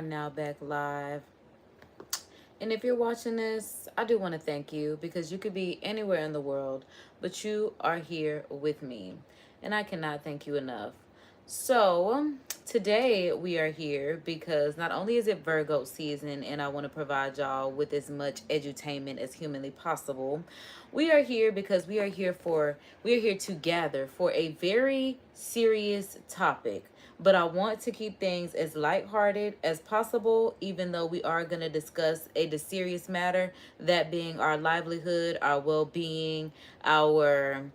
Now back live. And if you're watching this, I do want to thank you because you could be anywhere in the world, but you are here with me. And I cannot thank you enough. So, today we are here because not only is it Virgo season and I want to provide y'all with as much edutainment as humanly possible, we are here because we are here to gather for a very serious topic. But I want to keep things as lighthearted as possible, even though we are going to discuss a serious matter, that being our livelihood, our well-being, our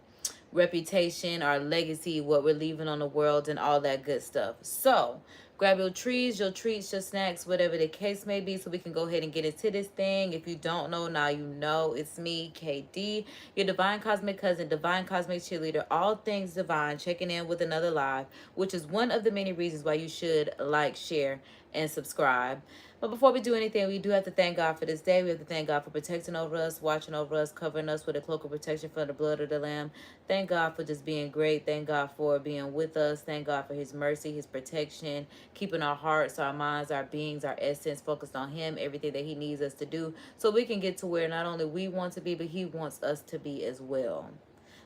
reputation, our legacy, what we're leaving on the world, and all that good stuff. So, grab your trees, your treats, your snacks, whatever the case may be, so we can go ahead and get into this thing. If you don't know, now you know. It's me, KD, your divine cosmic cousin, divine cosmic cheerleader, all things divine, checking in with another live, which is one of the many reasons why you should like, share, and subscribe. But before we do anything, we do have to thank God for this day. We have to thank God for protecting over us, watching over us, covering us with a cloak of protection from the blood of the Lamb. Thank God for just being great. Thank God for being with us. Thank God for his mercy, his protection, keeping our hearts, our minds, our beings, our essence focused on him, everything that he needs us to do so we can get to where not only we want to be, but he wants us to be as well.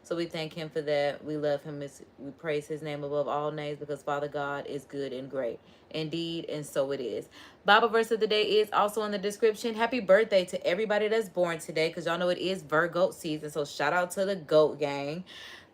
So we thank him for that. We love him. We praise his name above all names because Father God is good and great. Indeed, and so it is. Bible verse of the day is also in the description. Happy birthday to everybody that's born today because y'all know it is Virgo season. So shout out to the GOAT gang.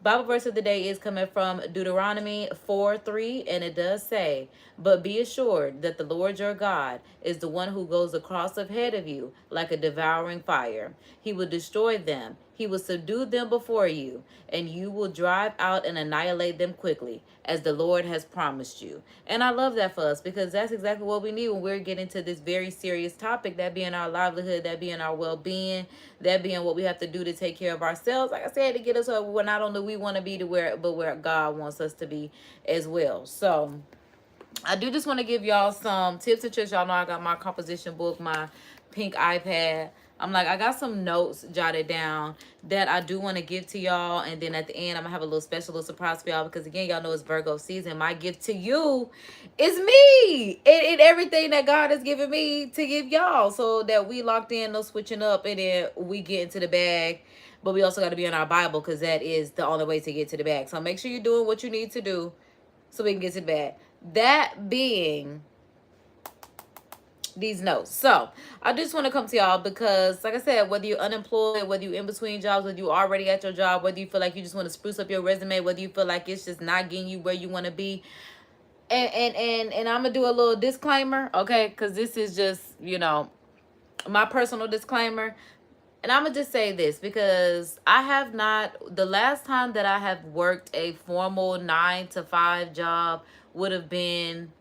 Bible verse of the day is coming from Deuteronomy 4:3, and it does say, "But be assured that the Lord your God is the one who goes across ahead of you like a devouring fire. He will destroy them. He will subdue them before you, and you will drive out and annihilate them quickly, as the Lord has promised you." And I love that for us because that's exactly what we need when we're getting to this very serious topic, that being our livelihood, that being our well-being, that being what we have to do to take care of ourselves. Like I said, to get us where not only we want to be to where, but where God wants us to be as well. So I do just want to give y'all some tips and tricks. Y'all know I got my composition book, my pink iPad. I got some notes jotted down that I do want to give to y'all. And then at the end, I'm going to have a little surprise for y'all because, again, y'all know it's Virgo season. My gift to you is me and everything that God has given me to give y'all so that we locked in, no switching up, and then we get into the bag. But we also got to be in our Bible because that is the only way to get to the bag. So make sure you're doing what you need to do so we can get to the bag. That being these notes. So I just want to come to y'all because, like I said, whether you're unemployed, whether you're in between jobs, whether you're already at your job, whether you feel like you just want to spruce up your resume, whether you feel like it's just not getting you where you want to be, and I'm gonna do a little disclaimer, okay? Because this is just, my personal disclaimer. And I'm gonna just say this because I have not, the last time that I have worked a formal 9 to 5 job would have been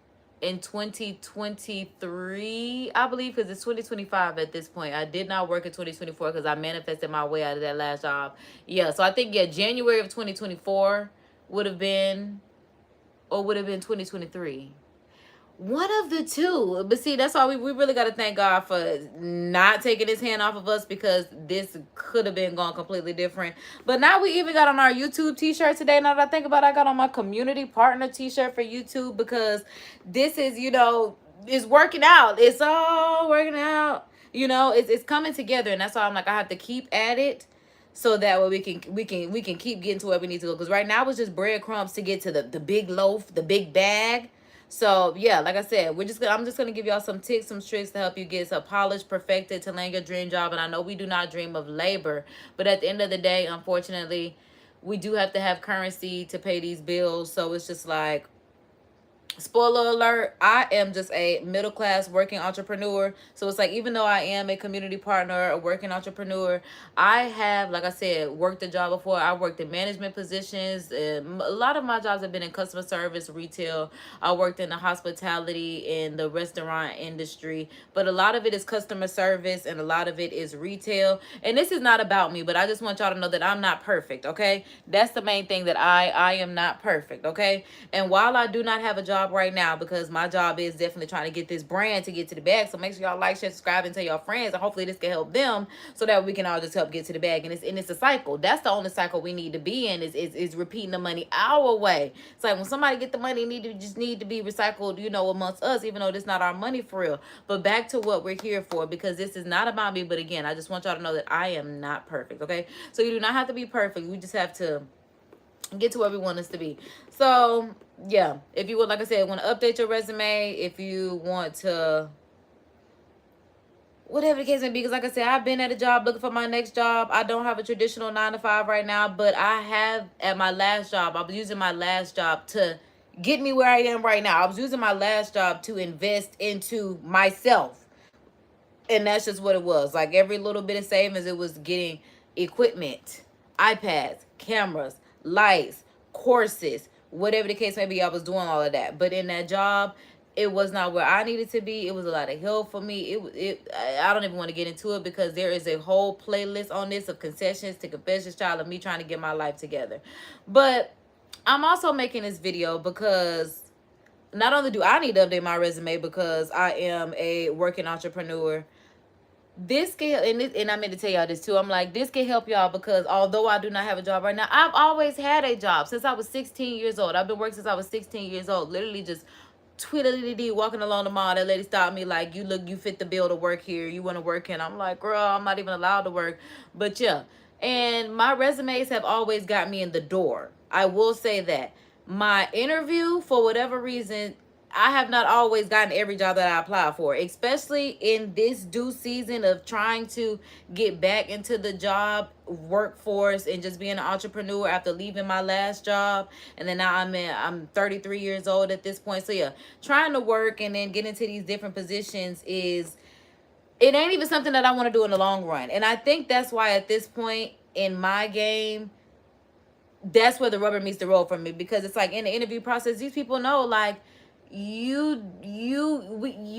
in 2023, I believe, because it's 2025 at this point. I did not work in 2024 because I manifested my way out of that last job. Yeah, so I think, January of 2024 would have been, or would have been 2023. One of the two. But see, that's why we really got to thank God for not taking his hand off of us because this could have been gone completely different. But now we even got on our YouTube t-shirt today. Now that I think about it, I got on my community partner t-shirt for YouTube because this is, it's working out. It's all working out. It's coming together. And that's why I'm like, I have to keep at it so that way we can keep getting to where we need to go. Because right now it's just breadcrumbs to get to the big loaf, the big bag. So yeah, like I said, I'm just gonna give y'all some tips, some tricks to help you get so polished, perfected to land your dream job. And I know we do not dream of labor, but at the end of the day, unfortunately, we do have to have currency to pay these bills. So it's just like, spoiler alert, I am just a middle class working entrepreneur. So it's like, even though I am a community partner, a working entrepreneur, I have, like I said, worked a job before. I worked in management positions. A lot of my jobs have been in customer service, retail. I worked in the hospitality, in the restaurant industry, but a lot of it is customer service and a lot of it is retail. And this is not about me, but I just want y'all to know that I'm not perfect, okay? That's the main thing, that I am not perfect, okay? And while I do not have a job job right now, because my job is definitely trying to get this brand to get to the bag. So make sure y'all like, share, subscribe, and tell y'all friends, and hopefully this can help them so that we can all just help get to the bag. And it's a cycle. That's the only cycle we need to be in, is repeating the money our way. It's like when somebody get the money, need to be recycled, you know, amongst us, even though this not our money for real. But back to what we're here for, because this is not about me. But again, I just want y'all to know that I am not perfect. Okay, so you do not have to be perfect. We just have to get to where we want us to be. So yeah, if you would, like I said, want to update your resume, if you want to, whatever the case may be, because like I said, I've been at a job looking for my next job. I don't have a traditional 9-to-5 right now, but I have at my last job. I was using my last job to get me where I am right now. I was using my last job to invest into myself, and that's just what it was. Like every little bit of savings, it was getting equipment, iPads, cameras, lights, courses, whatever the case may be. I was doing all of that, but in that job, it was not where I needed to be. It was a lot of help for me. I don't even want to get into it, because there is a whole playlist on this of concessions to confessions, child, of me trying to get my life together. But I'm also making this video because not only do I need to update my resume, because I am a working entrepreneur, this can, and I meant to tell y'all this too. I'm like, this can help y'all, because although I do not have a job right now, I've always had a job since I was 16 years old. I've been working since I was 16 years old. Literally just twiddly walking along the mall. That lady stopped me like, you fit the bill to work here. You want to work? And I'm like, girl, I'm not even allowed to work. But yeah, and my resumes have always got me in the door. I will say that. My interview, for whatever reason, I have not always gotten every job that I apply for, especially in this due season of trying to get back into the job workforce and just being an entrepreneur after leaving my last job. And then now I'm 33 years old at this point. So yeah, trying to work and then get into these different positions it ain't even something that I want to do in the long run. And I think that's why at this point in my game, that's where the rubber meets the road for me, because it's like in the interview process, these people know, like, you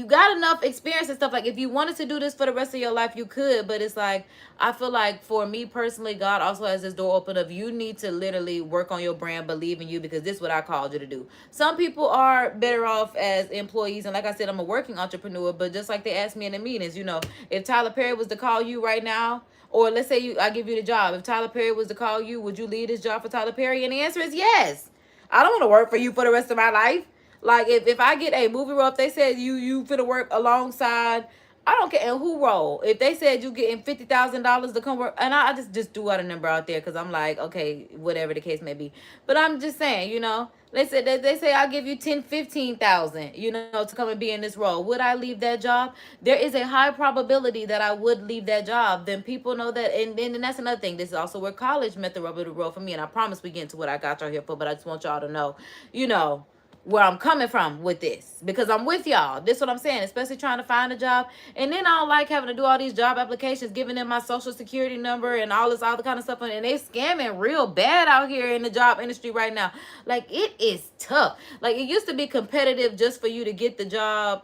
got enough experience and stuff. Like, if you wanted to do this for the rest of your life, you could. But it's like, I feel like for me personally, God also has this door open of, you need to literally work on your brand, believe in you, because this is what I called you to do. Some people are better off as employees, and like I said, I'm a working entrepreneur. But just like they asked me in the meetings, you know, if Tyler Perry was to call you right now, or let's say I give you the job, if Tyler Perry was to call you, would you leave this job for Tyler Perry? And the answer is yes. I don't want to work for you for the rest of my life. Like, if I get a movie role, if they said you finna work alongside, I don't care in who role. If they said you getting $50,000 to come work, and I just threw out a number out there, because I'm like, okay, whatever the case may be. But I'm just saying, you know, they say I'll give you 10, 15,000, you know, to come and be in this role. Would I leave that job? There is a high probability that I would leave that job. Then people know that, and that's another thing. This is also where college met the rubber to the road for me. And I promise we get into what I got y'all here for, but I just want y'all to know, you know, where I'm coming from with this, because I'm with y'all. This is what I'm saying, especially trying to find a job. And then I don't like having to do all these job applications, giving them my social security number and all this other kind of stuff. And they scamming real bad out here in the job industry right now. Like, it is tough. Like, it used to be competitive just for you to get the job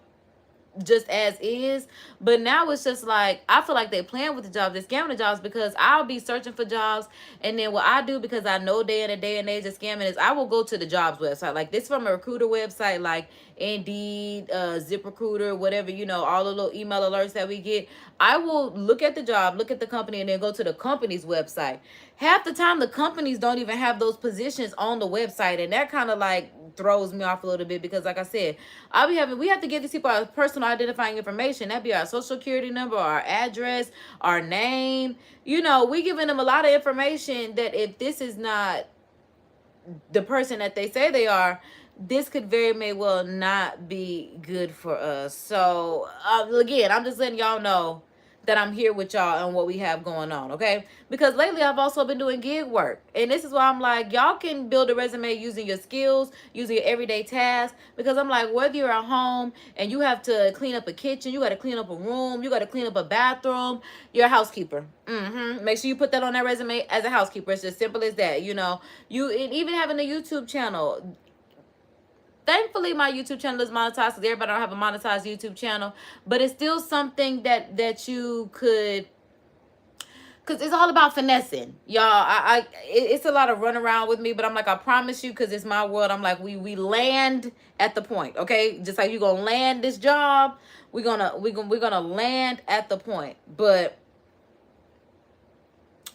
just as is, but now it's just like, I feel like they playing with the jobs, they scamming the jobs, because I'll be searching for jobs, and then what I do, because I know day and age of scamming, is I will go to the jobs website. Like, this from a recruiter website, like Indeed, ZipRecruiter, whatever, you know, all the little email alerts that we get. I will look at the job, look at the company, and then go to the company's website. Half the time, the companies don't even have those positions on the website, and that kind of like throws me off a little bit, because like I said, we have to give these people our personal identifying information. That'd be our social security number, our address, our name. You know, we giving them a lot of information that if this is not the person that they say they are, this could very may well not be good for us. So again, I'm just letting y'all know that I'm here with y'all and what we have going on, okay? Because lately I've also been doing gig work. And this is why I'm like, y'all can build a resume using your skills, using your everyday tasks. Because I'm like, whether you're at home and you have to clean up a kitchen, you got to clean up a room, you got to clean up a bathroom, you're a housekeeper. Make sure you put that on that resume as a housekeeper. It's as simple as that, you know. And even having a YouTube channel. Thankfully, my YouTube channel is monetized, because everybody don't have a monetized YouTube channel. But it's still something that you could Cause it's all about finessing, y'all. It's a lot of run around with me, but I'm like, I promise you, cause it's my world. I'm like, we land at the point, okay? Just like you gonna land this job, we're gonna land at the point. But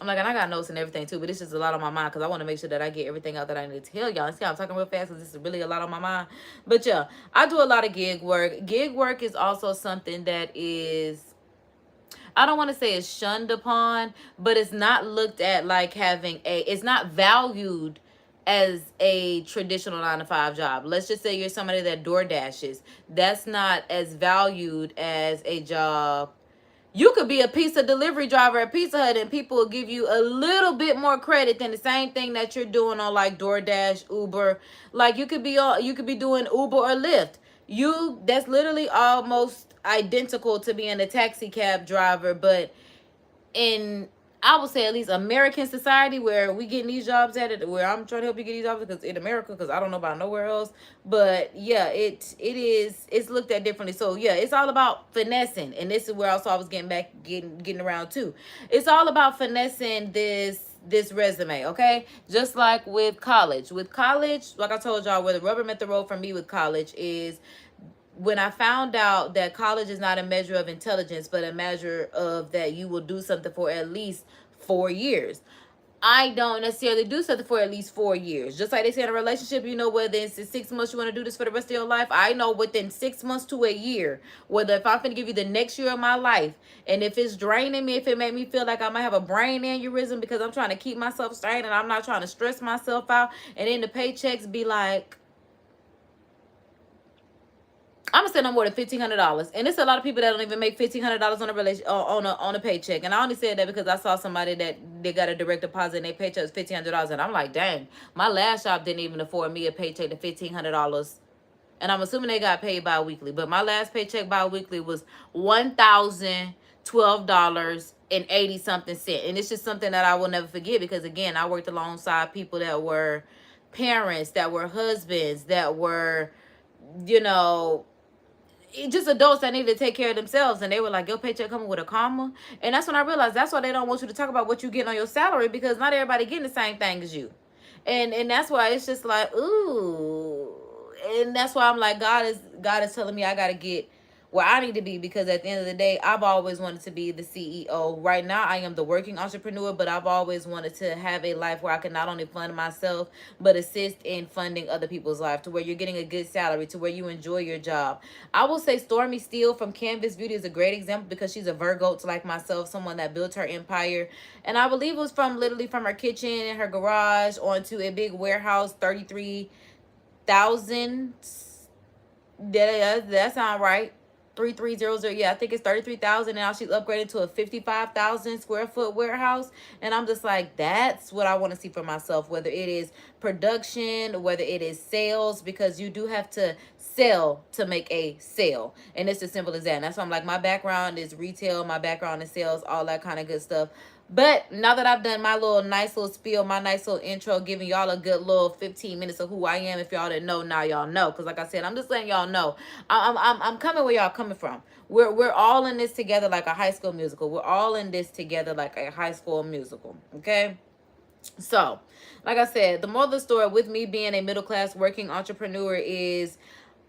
I'm like, and I got notes and everything too, but it's just a lot on my mind because I want to make sure that I get everything out that I need to tell y'all. See, I'm talking real fast because this is really a lot on my mind. But yeah, I do a lot of gig work. Gig work is also something that is, I don't want to say it's shunned upon, but it's not looked at like having it's not valued as a traditional 9-to-5 job. Let's just say you're somebody that door dashes. That's not as valued as a job. You could be a pizza delivery driver at Pizza Hut and people will give you a little bit more credit than the same thing that you're doing on like DoorDash, Uber. Like you could be doing Uber or Lyft. That's literally almost identical to being a taxi cab driver, but in, I would say, at least American society, where we getting these jobs at it, where I'm trying to help you get these jobs, because in America, because I don't know about nowhere else. But yeah, it's looked at differently. So yeah, it's all about finessing, and this is where also I was getting around too. It's all about finessing this resume, okay? Just like with college. With college, like I told y'all, where the rubber met the road for me with college is when I found out that college is not a measure of intelligence, but a measure of that you will do something for at least 4 years. I don't necessarily do something for at least 4 years. Just like they say in a relationship, you know, whether it's in 6 months you want to do this for the rest of your life. I know within 6 months to a year, whether if I'm going to give you the next year of my life, and if it's draining me, if it made me feel like I might have a brain aneurysm because I'm trying to keep myself straight and I'm not trying to stress myself out, and then the paychecks be like, I'm gonna say no more than $1,500, and it's a lot of people that don't even make $1,500 on a paycheck. And I only said that because I saw somebody that they got a direct deposit and their paycheck was $1,500, and I'm like, dang, my last job didn't even afford me a paycheck to $1,500, and I'm assuming they got paid bi-weekly. But my last paycheck bi-weekly was $1,012.80 something, and it's just something that I will never forget because again, I worked alongside people that were parents, that were husbands, that were, you know, just adults that need to take care of themselves, and they were like, your paycheck coming with a comma. And that's when I realized that's why they don't want you to talk about what you getting on your salary, because not everybody getting the same thing as you. And that's why it's just like, ooh. And that's why I'm like, God is telling me I gotta get where I need to be, because at the end of the day, I've always wanted to be the CEO. Right now, I am the working entrepreneur, but I've always wanted to have a life where I can not only fund myself, but assist in funding other people's life, to where you're getting a good salary, to where you enjoy your job. I will say Stormy Steele from Canvas Beauty is a great example, because she's a Virgo like myself, someone that built her empire. And I believe it was literally from her kitchen and her garage onto a big warehouse, 33,000. That sound right. 3300, yeah, I think it's 33,000. Now she's upgraded to a 55,000 square foot warehouse, and I'm just like, that's what I want to see for myself, whether it is production, whether it is sales, because you do have to sell to make a sale, and it's as simple as that. And that's why I'm like, my background is retail, my background is sales, all that kind of good stuff. But now that I've done my nice little spiel, my nice little intro, giving y'all a good little 15 minutes of who I am. If y'all didn't know, now y'all know. Because like I said, I'm just letting y'all know. I'm coming where y'all coming from. We're all in this together like a high school musical. We're all in this together like a high school musical. Okay? So, like I said, the moral of the story with me being a middle-class working entrepreneur is,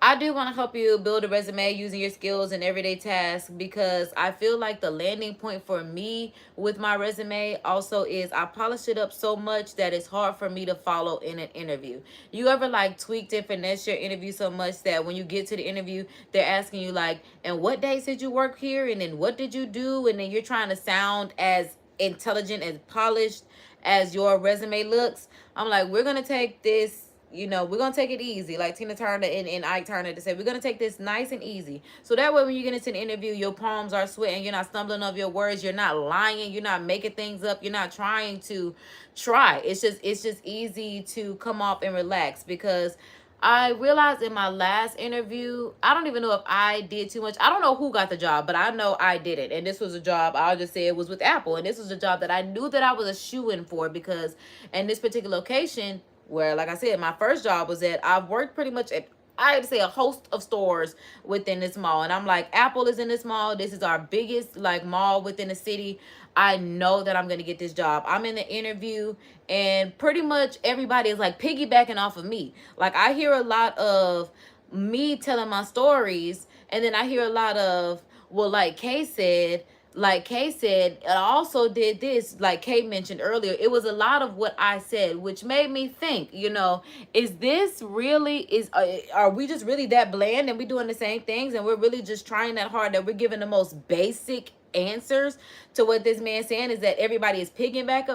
I do want to help you build a resume using your skills and everyday tasks, because I feel like the landing point for me with my resume also is I polish it up so much that it's hard for me to follow in an interview. You ever like tweaked and finessed your interview so much that when you get to the interview, they're asking you like, and what days did you work here? And then what did you do? And then you're trying to sound as intelligent and polished as your resume looks. I'm like, we're going to take this, you know, we're going to take it easy. Like Tina Turner and Ike Turner to say, we're going to take this nice and easy. So that way when you get into an interview, your palms are sweating. You're not stumbling over your words. You're not lying. You're not making things up. You're not trying to try. It's just easy to come off and relax, because I realized in my last interview, I don't even know if I did too much. I don't know who got the job, but I know I did it. And this was a job, I'll just say it was with Apple. And this was a job that I knew that I was a shoo-in for, because in this particular location, where, like I said, my first job was at, I've worked pretty much at I had to say a host of stores within this mall. And I'm like, Apple is in this mall. This is our biggest like mall within the city. I know that I'm going to get this job. I'm in the interview and pretty much everybody is like piggybacking off of me. Like I hear a lot of me telling my stories, and then I hear a lot of, well, like Kay said, I also did this, like Kay mentioned earlier. It was a lot of what I said, which made me think, is this really, are we just really that bland and we doing the same things and we're really just trying that hard that we're giving the most basic answers to what this man saying is that everybody is picking back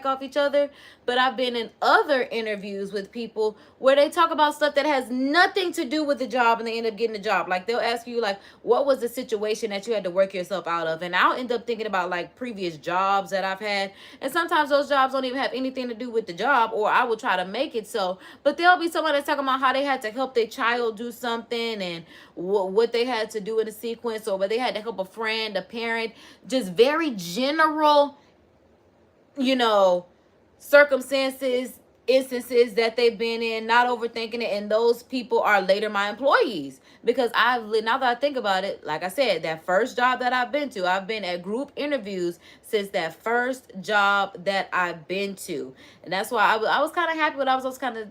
off each other. But I've been in other interviews with people where they talk about stuff that has nothing to do with the job and they end up getting the job. Like they'll ask you like, what was the situation that you had to work yourself out of? And I'll end up thinking about like previous jobs that I've had, and sometimes those jobs don't even have anything to do with the job, or I will try to make it so. But there'll be someone that's talking about how they had to help their child do something and what they had to do in a sequence, or where they had to help a friend, a parent, just very general, you know, circumstances, instances that they've been in, not overthinking it. And those people are later my employees, because now that I think about it, like I said, that first job that I've been to, I've been at group interviews since that first job that I've been to. And that's why I was kind of happy, but I was also kind of,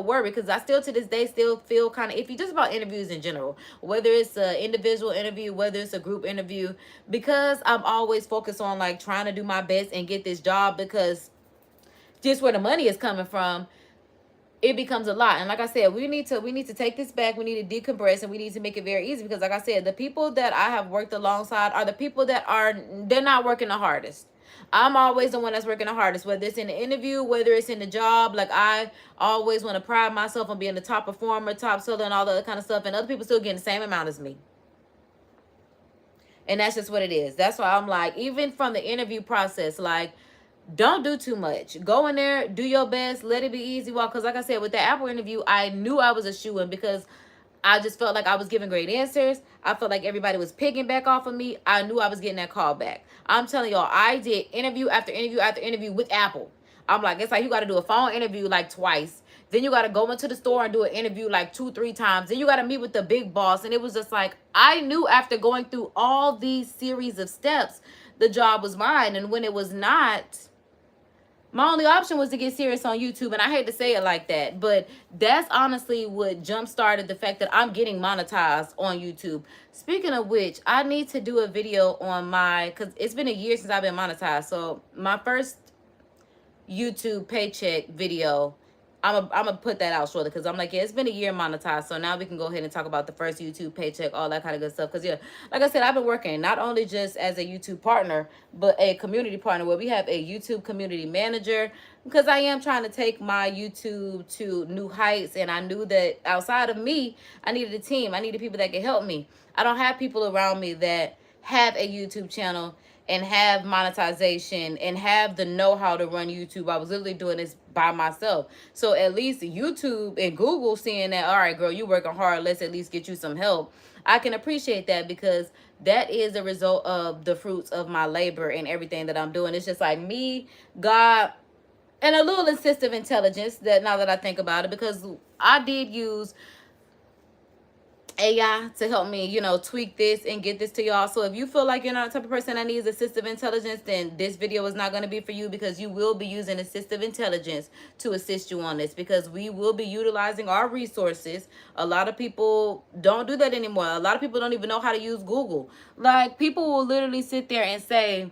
worried, because I still to this day still feel kind of iffy just about interviews in general, whether it's an individual interview, whether it's a group interview, because I'm always focused on like trying to do my best and get this job, because just where the money is coming from, it becomes a lot. And like I said, we need to take this back. We need to decompress, and we need to make it very easy, because like I said, the people that I have worked alongside are the people they're not working the hardest. I'm always the one that's working the hardest, whether it's in the interview, whether it's in the job. Like I always want to pride myself on being the top performer, top seller, and all the other kind of stuff, and other people still getting the same amount as me. And that's just what it is. That's why I'm like, even from the interview process, like, don't do too much. Go in there, do your best, let it be easy walk. Because like I said, with the Apple interview, I knew I was a shoo-in, because I just felt like I was giving great answers. I felt like everybody was picking back off of me. I knew I was getting that call back. I'm telling y'all, I did interview after interview after interview with Apple. I'm like, it's like you got to do a phone interview like twice. Then you got to go into the store and do an interview like 2-3 times. Then you got to meet with the big boss. And it was just like, I knew after going through all these series of steps, the job was mine. And when it was not, my only option was to get serious on YouTube. And I hate to say it like that, but that's honestly what jump-started the fact that I'm getting monetized on YouTube. Speaking of which, I need to do a video on because it's been a year since I've been monetized. So my first YouTube paycheck video, I'm gonna put that out shortly, because I'm like, yeah, it's been a year monetized, so now we can go ahead and talk about the first YouTube paycheck, all that kind of good stuff. Because yeah, like I said, I've been working not only just as a YouTube partner, but a community partner, where we have a YouTube community manager, because I am trying to take my YouTube to new heights. And I knew that outside of me, I needed a team. I needed people that could help me. I don't have people around me that have a YouTube channel and have monetization and have the know-how to run YouTube. I was literally doing this by myself. So at least YouTube and Google seeing that, all right, girl, you working hard, let's at least get you some help. I can appreciate that, because that is the result of the fruits of my labor and everything that I'm doing. It's just like me, God, and a little assistive intelligence, that now that I think about it, because I did use AI to help me, tweak this and get this to y'all. So if you feel like you're not the type of person that needs assistive intelligence, then this video is not going to be for you, because you will be using assistive intelligence to assist you on this, because we will be utilizing our resources. A lot of people don't do that anymore. A lot of people don't even know how to use Google. Like, people will literally sit there and say,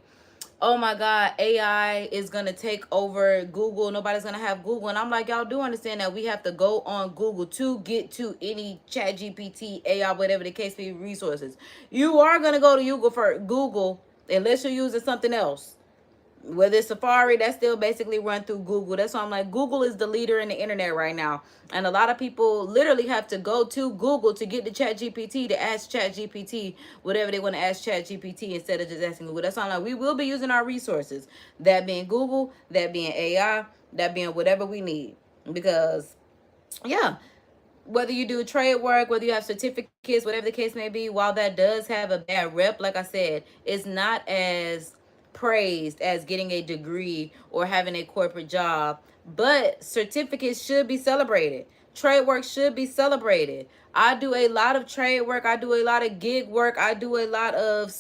oh my God, AI is going to take over Google. Nobody's going to have Google. And I'm like, y'all do understand that we have to go on Google to get to any chat GPT, AI, whatever the case be, resources. You are going to go to Google unless you're using something else. Whether it's Safari, that's still basically run through Google. That's why I'm like, Google is the leader in the internet right now. And a lot of people literally have to go to Google to get the ChatGPT, to ask ChatGPT whatever they want to ask ChatGPT, instead of just asking Google. That's why I'm like, we will be using our resources. That being Google, that being AI, that being whatever we need. Because, yeah, whether you do trade work, whether you have certificates, whatever the case may be, while that does have a bad rep, like I said, it's not as praised as getting a degree or having a corporate job. But certificates should be celebrated. Trade work should be celebrated. I do a lot of trade work. I do a lot of gig work. I do a lot of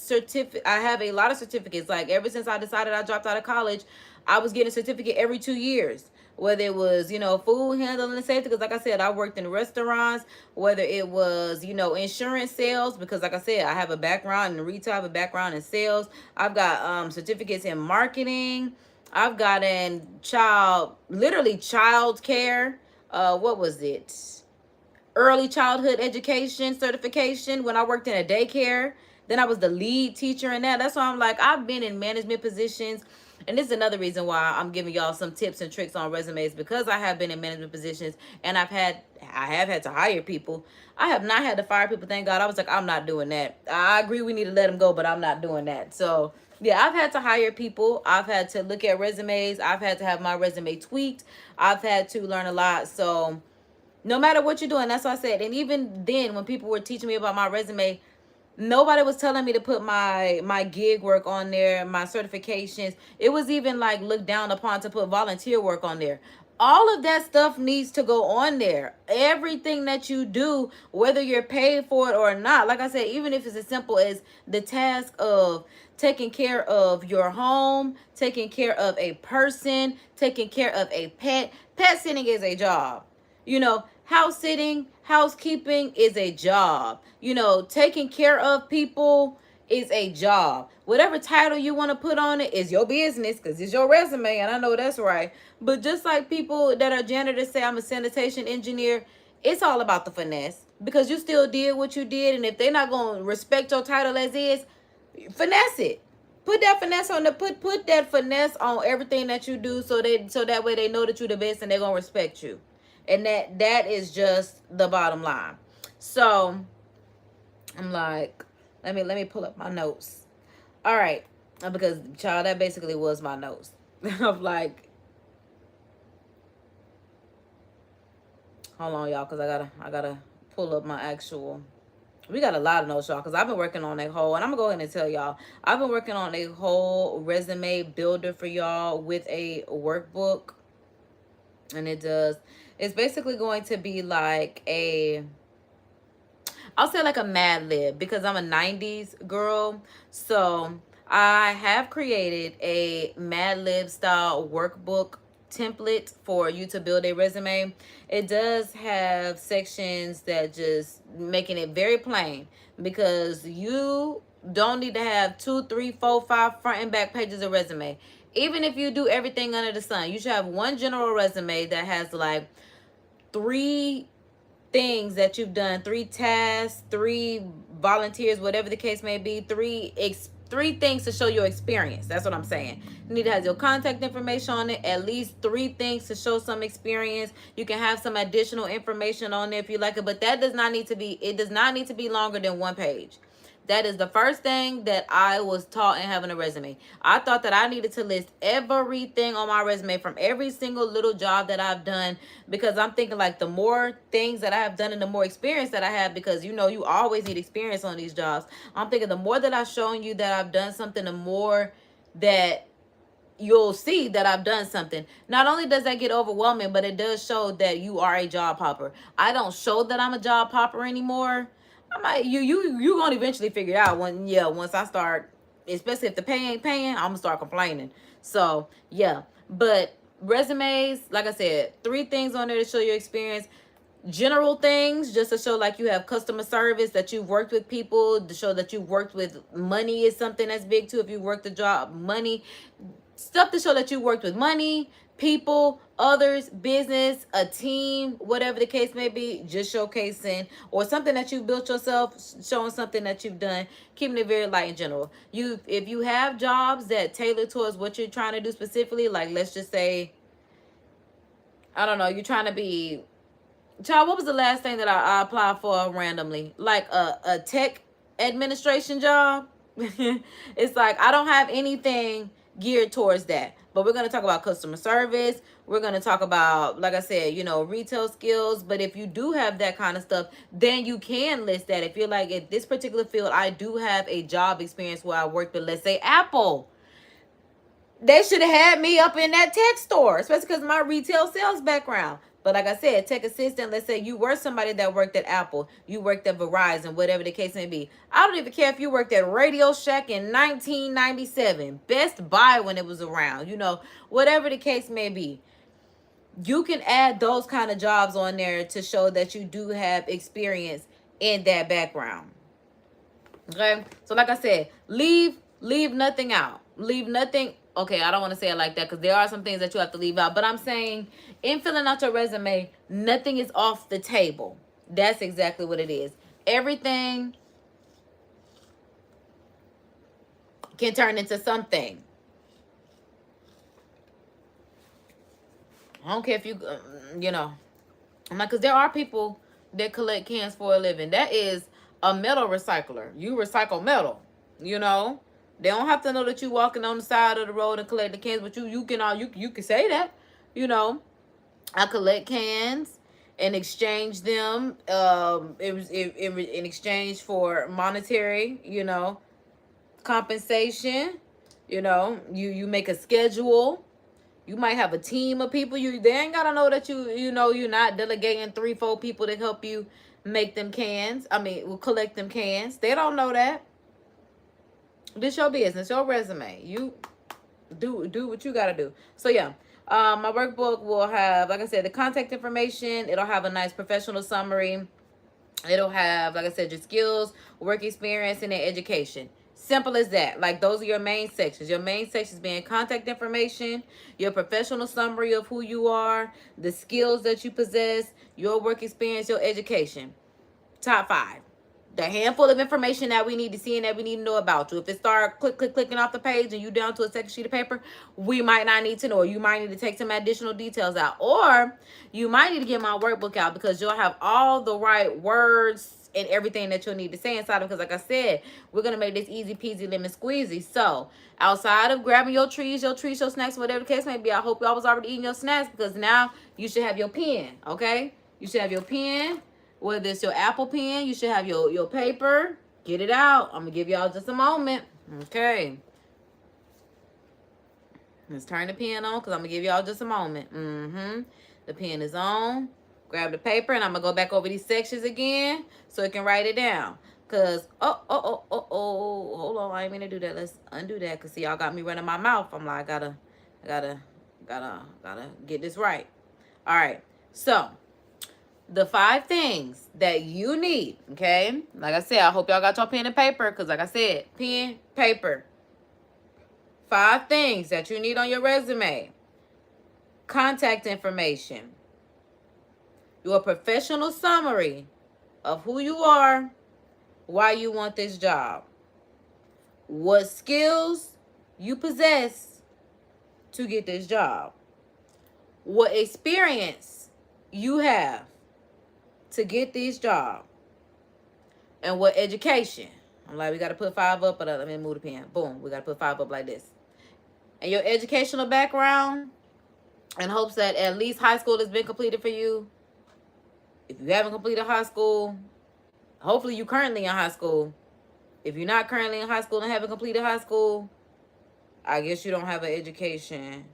I have a lot of certificates. Like ever since I decided I dropped out of college, I was getting a certificate every 2 years. Whether it was, food handling and safety, because like I said, I worked in restaurants. Whether it was, insurance sales, because like I said, I have a background in retail, I have a background in sales. I've got certificates in marketing. I've gotten literally child care. What was it? Early childhood education certification when I worked in a daycare. Then I was the lead teacher in that. That's why I'm like, I've been in management positions. And this is another reason why I'm giving y'all some tips and tricks on resumes, because I have been in management positions and I have had to hire people. I have not had to fire people, thank God. I was like, I'm not doing that. I agree we need to let them go, but I'm not doing that. So yeah, I've had to hire people. I've had to look at resumes. I've had to have my resume tweaked. I've had to learn a lot. So no matter what you're doing, that's what I said. And even then, when people were teaching me about my resume, nobody was telling me to put my gig work on there, my certifications. It was even like looked down upon to put volunteer work on there. All of that stuff needs to go on there. Everything that you do, whether you're paid for it or not. Like I said, even if it's as simple as the task of taking care of your home, taking care of a person, taking care of a pet. Pet sitting is a job. House sitting, housekeeping is a job. Taking care of people is a job. Whatever title you want to put on it is your business, because it's your resume, and I know that's right. But just like people that are janitors say, I'm a sanitation engineer, it's all about the finesse, because you still did what you did. And if they're not going to respect your title as is, finesse it. Put that finesse on put that finesse on everything that you do, so that way they know that you're the best and they're going to respect you. And that is just the bottom line. So I'm like, let me pull up my notes. All right, because child, that basically was my notes. I'm like, hold on, y'all, because I gotta pull up my actual. We got a lot of notes, y'all, because I've been working on a whole, and I'm gonna go ahead and tell y'all, I've been working on a whole resume builder for y'all with a workbook. And it's basically going to be like I'll say like a Mad Lib, because I'm a 90s girl. So I have created a Mad Lib style workbook template for you to build a resume. It does have sections that just making it very plain, because you don't need to have 2, 3, 4, 5 front and back pages of resume. Even if you do everything under the sun, you should have one general resume that has like 3 things that you've done, 3 tasks, 3 volunteers, whatever the case may be, 3 things to show your experience. That's what I'm saying. You need to have your contact information on it, at least 3 things to show some experience. You can have some additional information on there if you like it, but that does not need to be, it does not need to be longer than 1 page. That is the first thing that I was taught in having a resume. I thought that I needed to list everything on my resume from every single little job that I've done, because I'm thinking like the more things that I have done and the more experience that I have, because you always need experience on these jobs. I'm thinking the more that I've shown you that I've done something, the more that you'll see that I've done something. Not only does that get overwhelming, but it does show that you are a job hopper. I don't show that I'm a job hopper anymore. I might you gonna eventually figure it out once I start, especially if the pay ain't paying, I'm gonna start complaining. So yeah, but resumes, like I said, 3 things on there to show your experience. General things just to show like you have customer service, that you've worked with people, to show that you've worked with money is something that's big too. If you worked the job, money stuff to show that you worked with money, people, others, business, a team, whatever the case may be, just showcasing, or something that you built yourself, showing something that you've done, keeping it very light in general. If you have jobs that tailor towards what you're trying to do specifically, like let's just say, I don't know, you're trying to be, child, what was the last thing that I applied for randomly? Like a tech administration job. It's like I don't have anything geared towards that, but we're going to talk about customer service. We're going to talk about, like I said, retail skills. But if you do have that kind of stuff, then you can list that. If you're like, in this particular field, I do have a job experience where I worked with, let's say, Apple. They should have had me up in that tech store, especially because of my retail sales background. But like I said, tech assistant, let's say you were somebody that worked at Apple, you worked at Verizon, whatever the case may be. I don't even care if you worked at Radio Shack in 1997, Best Buy when it was around, you know, whatever the case may be. You can add those kind of jobs on there to show that you do have experience in that background. Okay, so like I said, leave nothing out. Leave nothing. Okay, I don't want to say it like that because there are some things that you have to leave out. But I'm saying in filling out your resume, nothing is off the table. That's exactly what it is. Everything can turn into something. I don't care if you, you know, I'm like, because there are people that collect cans for a living. That is a metal recycler. You recycle metal, you know. They don't have to know that you walking on the side of the road and collect the cans, but you can say that, you know. I collect cans and exchange them in exchange for monetary, you know, compensation. You know, you make a schedule. You might have a team of people. They ain't gotta know that you know you're not delegating 3-4 people to help you make them cans. I mean, will collect them cans. They don't know that. This your business, your resume. You do what you gotta do. So yeah, my workbook will have, like I said, the contact information. It'll have a nice professional summary. It'll have, like I said, your skills, work experience, and then education. Simple as that. Like, those are your main sections. Your main sections being contact information, your professional summary of who you are, the skills that you possess, your work experience, your education. Top 5. The handful of information that we need to see and that we need to know about you. If it start clicking off the page and you down to a second sheet of paper, we might not need to know. Or you might need to take some additional details out. Or you might need to get my workbook out because you'll have all the right words and everything that you'll need to say inside of, because like I said, we're going to make this easy peasy lemon squeezy. So outside of grabbing your treats, your snacks, whatever the case may be, I hope y'all was already eating your snacks, because now you should have your pen, okay? You should have your pen. Whether it's your Apple pen, you should have your paper. Get it out. I'm going to give y'all just a moment. Okay. Let's turn the pen on because I'm going to give y'all just a moment. The pen is on. Grab the paper, and I'm going to go back over these sections again so it can write it down. Because, hold on. I ain't mean to do that. Let's undo that because, see, y'all got me running my mouth. I'm like, I gotta get this right. All right. So, the 5 things that you need, okay? Like I said, I hope y'all got your pen and paper because, like I said, pen, paper. 5 things that you need on your resume. Contact information. Your professional summary of who you are, why you want this job. What skills you possess to get this job. What experience you have to get this job. And what education. I'm like, we got to put 5 up, but let me move the pen. Boom, we got to put 5 up like this. And your educational background, in hopes that at least high school has been completed for you. If you haven't completed high school, hopefully you're currently in high school. If you're not currently in high school and haven't completed high school, I guess you don't have an education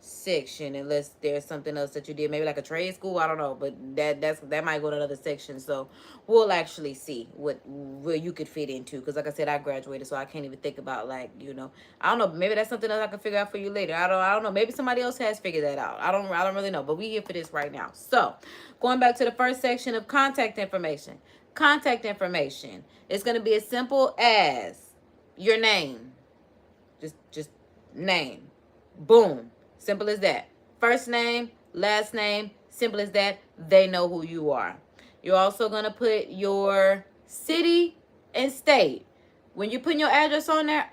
section unless there's something else that you did, maybe like a trade school. I don't know, but that might go to another section. So we'll actually see where you could fit into, because like I said, I graduated, so I can't even think about, like, you know, I don't know, maybe that's something else I can figure out for you later. I don't know, maybe somebody else has figured that out. I don't really know, but we here for this right now. So going back to the first section of contact information. Contact information, it's going to be as simple as your name. Just name. Boom. Simple as that. First name, last name, simple as that. They know who you are. You're also going to put your city and state. When you're putting your address on there,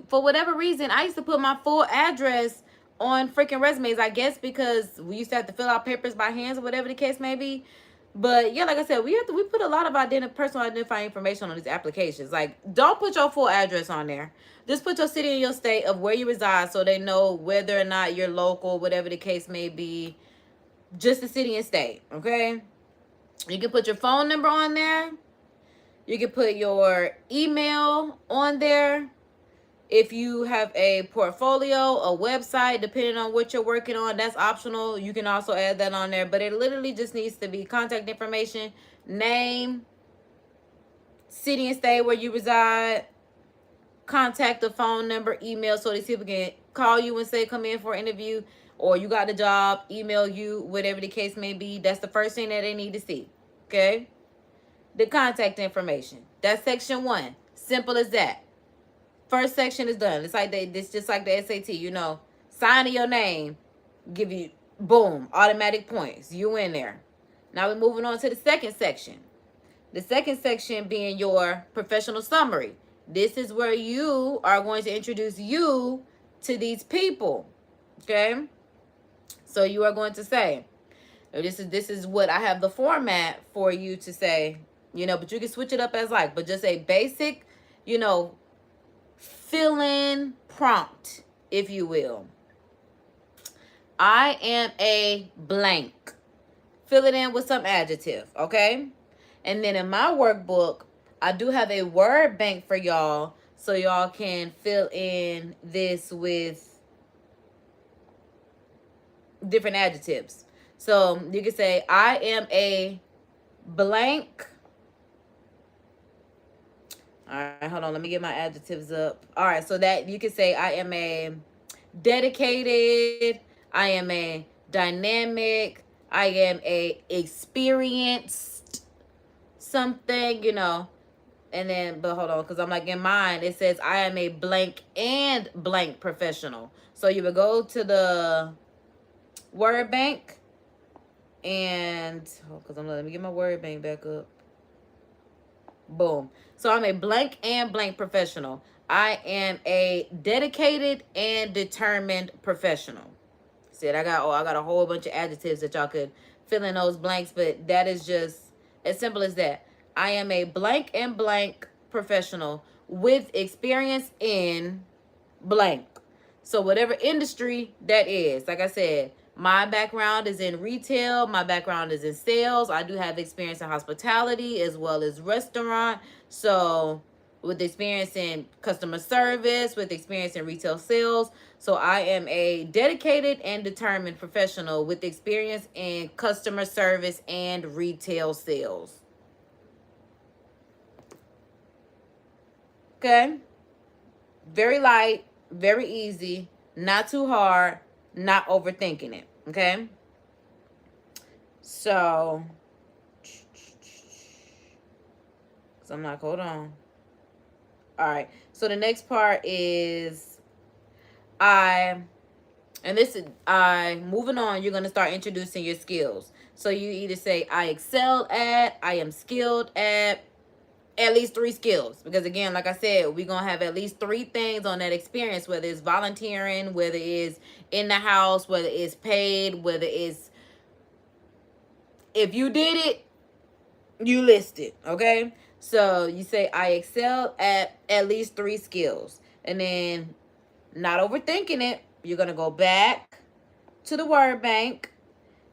for whatever reason, I used to put my full address on freaking resumes, I guess because we used to have to fill out papers by hands or whatever the case may be. But yeah, like I said, we put a lot of personal identifying information on these applications. Like, don't put your full address on there. Just put your city and your state of where you reside so they know whether or not you're local, whatever the case may be. Just the city and state, okay? You can put your phone number on there. You can put your email on there. If you have a portfolio, a website, depending on what you're working on, that's optional. You can also add that on there. But it literally just needs to be contact information, name, city and state where you reside, contact, the phone number, email, so these people can call you and say come in for an interview, or you got the job, email you, whatever the case may be. That's the first thing that they need to see. Okay? The contact information. That's section 1. Simple as that. First section is done. It's like this, just like the SAT, you know, signing your name, give you, boom, automatic points. You in there. Now we're moving on to the second section. The second section being your professional summary. This is where you are going to introduce you to these people. Okay? So you are going to say, this is what I have the format for you to say, you know, but you can switch it up as like, but just a basic, you know, fill-in prompt, if you will. I am a blank. Fill it in with some adjective, okay? And then in my workbook, I do have a word bank for y'all, so y'all can fill in this with different adjectives. So you can say, I am a blank. All right, hold on. Let me get my adjectives up. All right, so that you can say I am a dedicated, I am a dynamic, I am a experienced something, you know. And then, but hold on, because I'm like in mine, it says I am a blank and blank professional. So you would go to the word bank and, because let me get my word bank back up. Boom. So I'm a blank and blank professional. I am a dedicated and determined professional. Said I got a whole bunch of adjectives that y'all could fill in those blanks, but that is just as simple as that. I am a blank and blank professional with experience in blank. So whatever industry that is, like I said, my background is in retail. My background is in sales. I do have experience in hospitality as well as restaurant. So with experience in customer service, with experience in retail sales. So I am a dedicated and determined professional with experience in customer service and retail sales. Okay? Very light, very easy, not too hard, not overthinking it. Okay? So, I'm like, hold on. All right. So the next part is moving on, you're going to start introducing your skills. So you either say, I excel at, I am skilled at least 3 skills. Because again, like I said, we're going to have at least 3 things on that experience, whether it's volunteering, whether it's in the house, whether it's paid, whether it's, if you did it, you list it, okay? So you say, I excel at least 3 skills. And then, not overthinking it, you're going to go back to the word bank.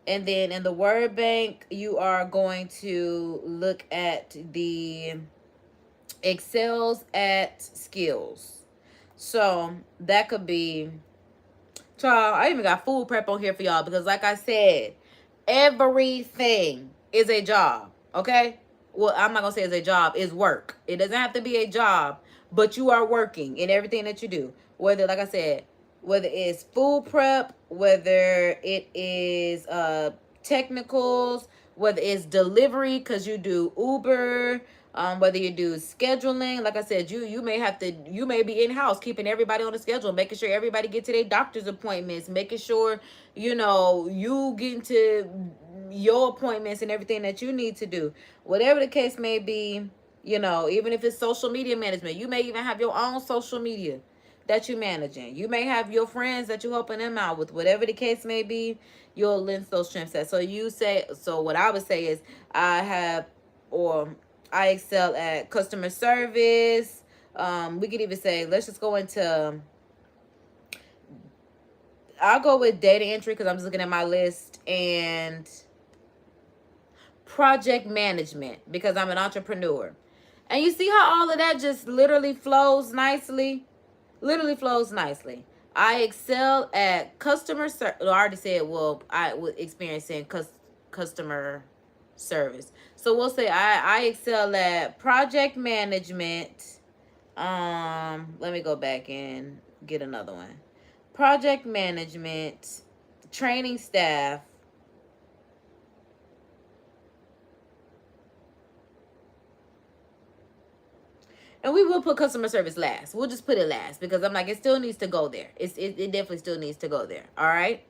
And then in the word bank, you are going to look at the excels at skills. So that could be, child, I even got food prep on here for y'all because like I said, everything is a job, okay? Well, I'm not going to say it's a job, it's work. It doesn't have to be a job, but you are working in everything that you do. Whether, like I said, whether it's food prep, whether it is technicals, whether it's delivery because you do Uber, whether you do scheduling. Like I said, you may be in-house keeping everybody on the schedule, making sure everybody get to their doctor's appointments, making sure, you know, you get into your appointments and everything that you need to do. Whatever the case may be, you know, even if it's social media management, you may even have your own social media that you're managing. You may have your friends that you're helping them out with. Whatever the case may be, you'll list those strengths at. So you say, so what I would say is I excel at customer service. We could even say, let's just go into, I'll go with data entry because I'm just looking at my list, and project management because I'm an entrepreneur. And you see how all of that just literally flows nicely? Literally flows nicely. I excel at customer service. I already said, well, I was experiencing customer service. So we'll say I excel at project management. Let me go back and get another one. Project management, training staff, and we will put customer service last. We'll just put it last because I'm like, it still needs to go there. It definitely still needs to go there. All right.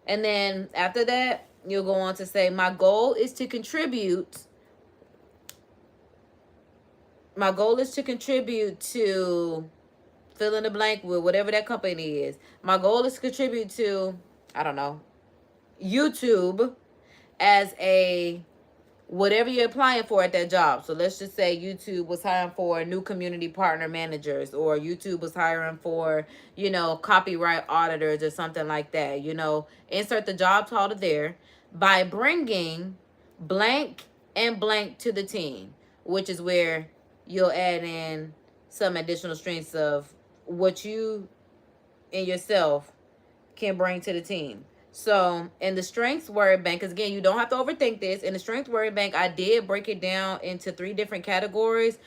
And then after that, you'll go on to say, my goal is to contribute. My goal is to contribute to fill in the blank with whatever that company is. My goal is to contribute to, I don't know, YouTube as a whatever you're applying for at that job. So let's just say YouTube was hiring for new community partner managers, or YouTube was hiring for, you know, copyright auditors or something like that. You know, insert the job title there by bringing blank and blank to the team, which is where you'll add in some additional strengths of what you and yourself can bring to the team. So in the strengths word bank, because again, you don't have to overthink this. In the strength word bank, I did break it down into 3 different categories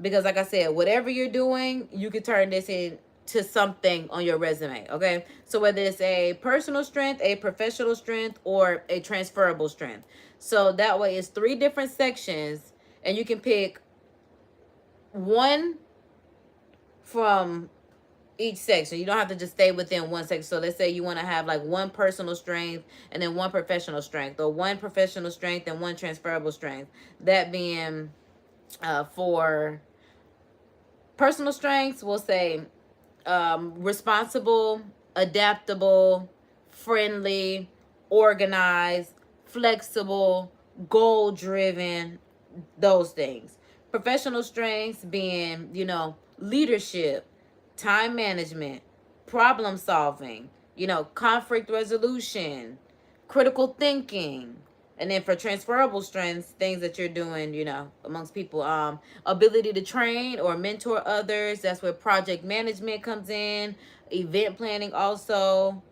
because, like I said, whatever you're doing, you can turn this into something on your resume. Okay, so whether it's a personal strength, a professional strength, or a transferable strength, so that way it's 3 different sections, and you can pick one from each section. You don't have to just stay within one section. So let's say you want to have like 1 personal strength and then 1 professional strength, or 1 professional strength and 1 transferable strength. That being for personal strengths, we'll say responsible, adaptable, friendly, organized, flexible, goal driven, those things. Professional strengths being, you know, leadership, time management, problem solving, you know, conflict resolution, critical thinking. And then for transferable strengths, things that you're doing, you know, amongst people, ability to train or mentor others. That's where project management comes in, event planning also,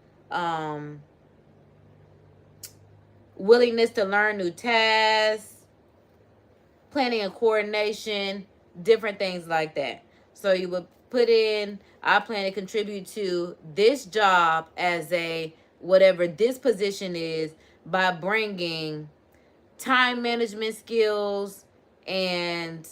willingness to learn new tasks, planning and coordination, different things like that. So you would put in, I plan to contribute to this job as a whatever this position is by bringing time management skills and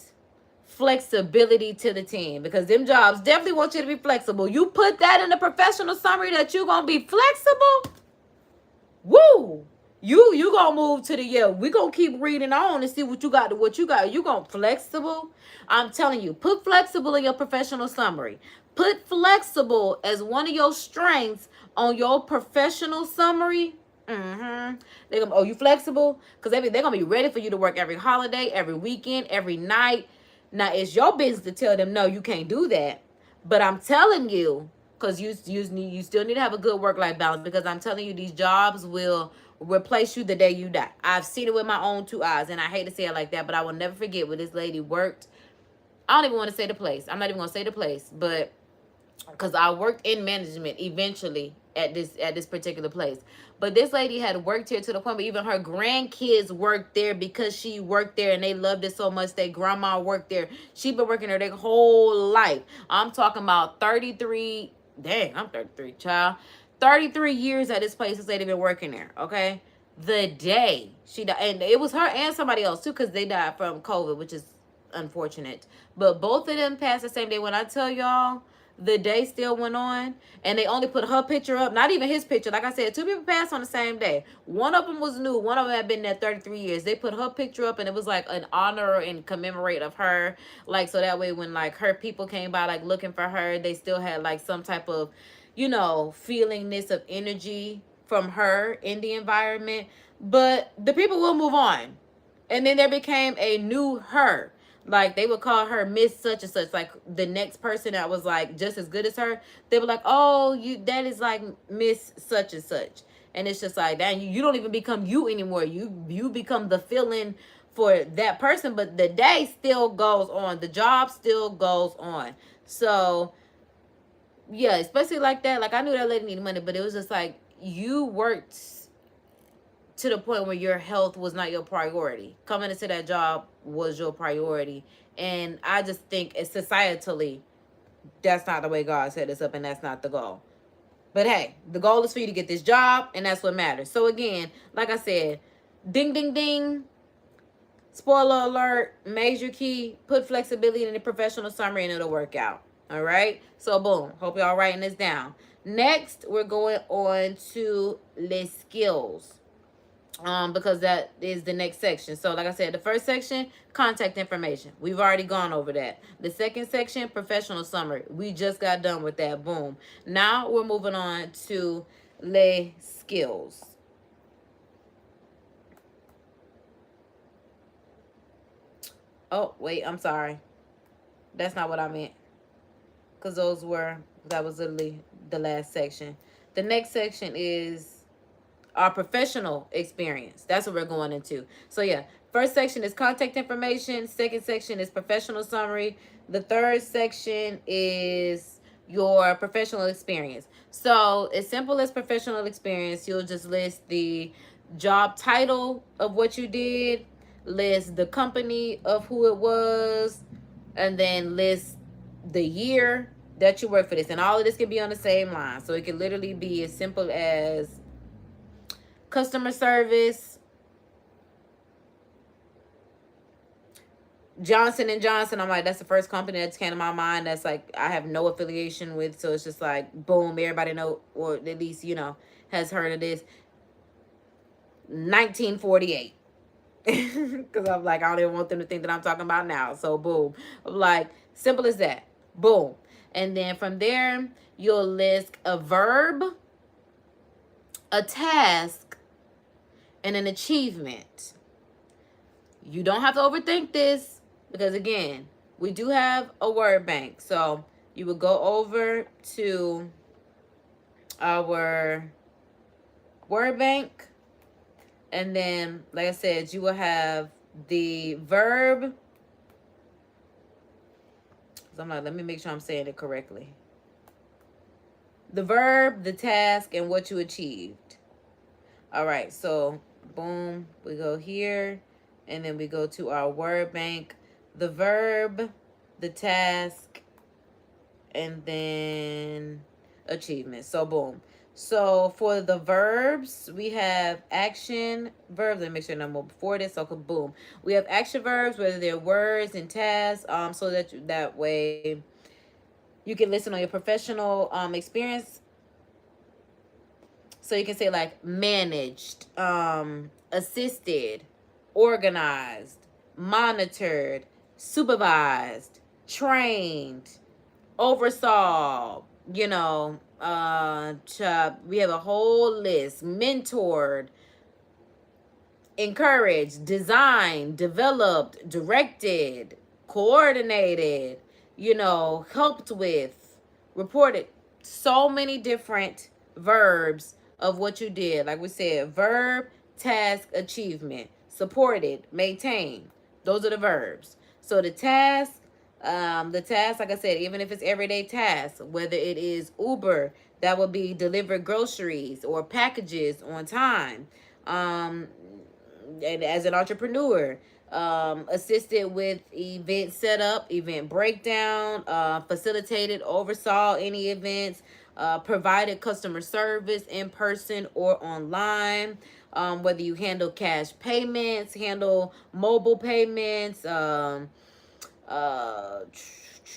flexibility to the team, because them jobs definitely want you to be flexible. You put that in the professional summary that you're gonna be flexible. Woo! You gonna move to the, yeah, we gonna keep reading on and see what you got. You gonna flexible. I'm telling you, put flexible in your professional summary. Put flexible as one of your strengths on your professional summary. They're gonna, oh, you flexible? Because they're gonna be ready for you to work every holiday, every weekend, every night. Now it's your business to tell them no, you can't do that. But I'm telling you, because you still need to have a good work-life balance, because I'm telling you, these jobs will replace you the day you die. I've seen it with my own 2 eyes, and I hate to say it like that, but I will never forget where this lady worked. I don't even want to say the place. I'm not even going to say the place, but because I worked in management eventually at this particular place. But this lady had worked here to the point where even her grandkids worked there because she worked there and they loved it so much. Their grandma worked there. She been working there their whole life. I'm talking about 33, dang, I'm 33, child. 33 years at this place since they've been working there, okay? The day she died, and it was her and somebody else too, because they died from COVID, which is unfortunate. But both of them passed the same day. When I tell y'all, the day still went on, and they only put her picture up, not even his picture. Like I said, 2 people passed on the same day. One of them was new. One of them had been there 33 years. They put her picture up, and it was like an honor and commemorate of her. Like, so that way when like her people came by, like looking for her, they still had like some type of, you know, feelingness of energy from her in the environment. But the people will move on. And then there became a new her. Like, they would call her Miss such and such. Like, the next person that was, like, just as good as her, they were like, oh, that is, like, Miss such and such. And it's just like, dang, you don't even become you anymore. You become the fill-in for that person. But the day still goes on. The job still goes on. So yeah, especially like that. Like, I knew that lady needed money, but it was just like, you worked to the point where your health was not your priority. Coming into that job was your priority. And I just think it's societally, that's not the way God set us up, and that's not the goal. But hey, the goal is for you to get this job, and that's what matters. So again, like I said, ding, ding, ding. Spoiler alert, major key, put flexibility in the professional summary and it'll work out. All right. So boom. Hope y'all writing this down. Next, we're going on to les skills. Because that is the next section. So like I said, the first section, contact information. We've already gone over that. The second section, professional summary. We just got done with that. Boom. Now we're moving on to les skills. Oh, wait, I'm sorry. That's not what I meant. Because that was literally the last section. The next section is our professional experience. That's what we're going into. So yeah, first section is contact information. Second section is professional summary. The third section is your professional experience. So as simple as professional experience, you'll just list the job title of what you did, list the company of who it was, and then list the year that you work for this. And all of this can be on the same line. So it can literally be as simple as customer service, Johnson and Johnson. I'm like, that's the first company that came to my mind that's like I have no affiliation with. So it's just like, boom, everybody know, or at least, you know, has heard of this. 1948. Because I'm like, I don't even want them to think that I'm talking about now. So boom. I'm like, simple as that. Boom. And then from there, you'll list a verb, a task, and an achievement. You don't have to overthink this because, again, we do have a word bank. So you would go over to our word bank, and then, like I said, you will have the verb. So I'm like, let me make sure I'm saying it correctly. The verb, the task, and what you achieved. All right, so boom, we go here, and then we go to our word bank. The verb, the task, and then achievement. So boom. So for the verbs, we have action verbs. Let me make sure I'm more before this. So boom. We have action verbs, whether they're words and tasks, so that way you can listen on your professional experience. So you can say like managed, assisted, organized, monitored, supervised, trained, oversaw, you know, we have a whole list. Mentored, encouraged, designed, developed, directed, coordinated, you know, helped with, reported. So many different verbs of what you did. Like we said, verb, task, achievement, supported, maintained. Those are the verbs. So the task, like I said, even if it's everyday tasks, whether it is Uber, that would be deliver groceries or packages on time. And as an entrepreneur, assisted with event setup, event breakdown, facilitated, oversaw any events, provided customer service in person or online, whether you handle cash payments, handle mobile payments,